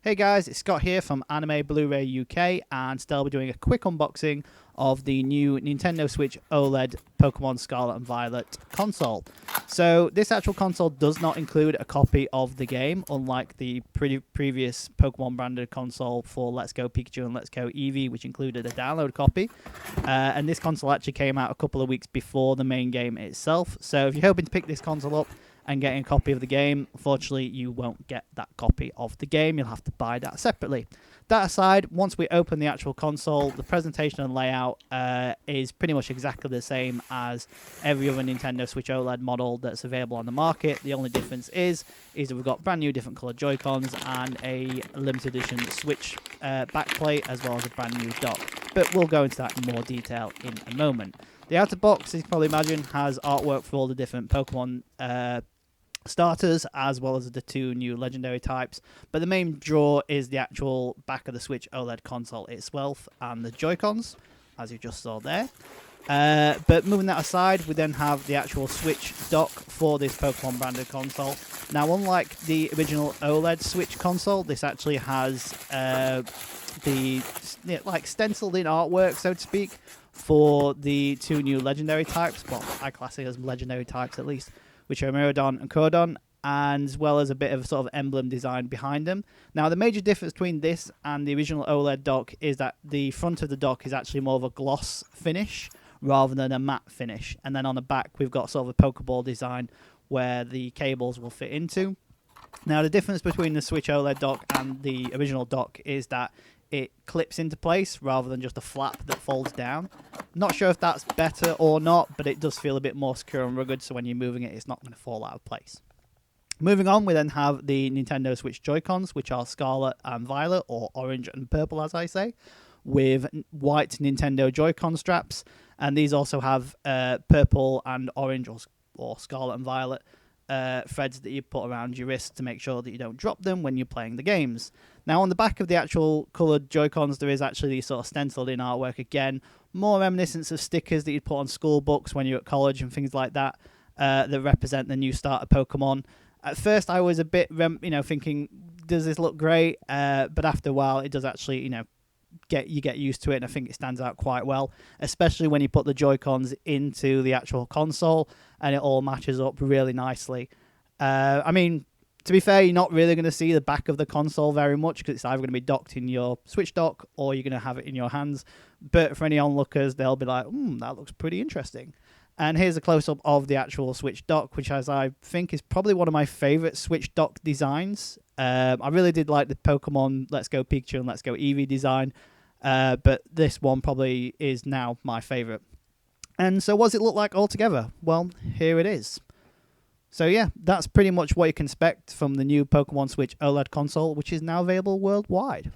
Hey guys, it's Scott here from AnimeBlurayUK, and today I'll be doing a quick unboxing of the new Nintendo Switch OLED Pokémon Scarlet and Violet console. So this actual console does not include a copy of the game, unlike the previous Pokémon branded console for Let's Go Pikachu and Let's Go Eevee, which included a download copy. And this console actually came out a couple of weeks before the main game itself. So if you're hoping to pick this console up and getting a copy of the game, unfortunately you won't get that copy of the game. You'll have to buy that separately. That aside, once we open the actual console, the presentation and layout is pretty much exactly the same as every other Nintendo Switch OLED model that's available on the market. The only difference is that we've got brand new different colored Joy-Cons and a limited edition Switch backplate, as well as a brand new dock. But we'll go into that in more detail in a moment. The outer box, as you can probably imagine, has artwork for all the different Pokemon starters, as well as the two new legendary types, but the main draw is the actual back of the Switch OLED console itself and the Joy-Cons, as you just saw there. But moving that aside, we then have the actual Switch dock for this Pokemon branded console. Now, unlike the original OLED Switch console, this actually has the stenciled in artwork, so to speak, for the two new legendary types. Well, I class it as legendary types at least, which are Miraidon and Cordon, and as well as a bit of sort of emblem design behind them. Now, the major difference between this and the original OLED dock is that the front of the dock is actually more of a gloss finish rather than a matte finish. And then on the back, we've got sort of a Pokeball design where the cables will fit into. Now, the difference between the Switch OLED dock and the original dock is that it clips into place rather than just a flap that folds down. Not sure if that's better or not, but it does feel a bit more secure and rugged, so when you're moving it, it's not going to fall out of place. Moving on, we then have the Nintendo Switch Joy-Cons, which are Scarlet and Violet, or orange and purple, as I say, with white Nintendo Joy-Con straps. And these also have purple and orange, or Scarlet and Violet, threads that you put around your wrist to make sure that you don't drop them when you're playing the games. Now, on the back of the actual coloured Joy-Cons, there is actually these sort of stenciled in artwork again, more reminiscence of stickers that you'd put on school books when you're at college and things like that, that represent the new starter Pokemon. At first, I was a bit, thinking, does this look great? But after a while, it does actually, you get used to it, and I think it stands out quite well, especially when you put the Joy-Cons into the actual console, and it all matches up really nicely. To be fair, you're not really going to see the back of the console very much, because it's either going to be docked in your Switch dock or you're going to have it in your hands. But for any onlookers, they'll be like, that looks pretty interesting. And here's a close-up of the actual Switch dock, which as I think is probably one of my favourite Switch dock designs. I really did like the Pokemon Let's Go Pikachu and Let's Go Eevee design, but this one probably is now my favourite. And so what does it look like altogether? Well, here it is. So yeah, that's pretty much what you can expect from the new Pokemon Switch OLED console, which is now available worldwide.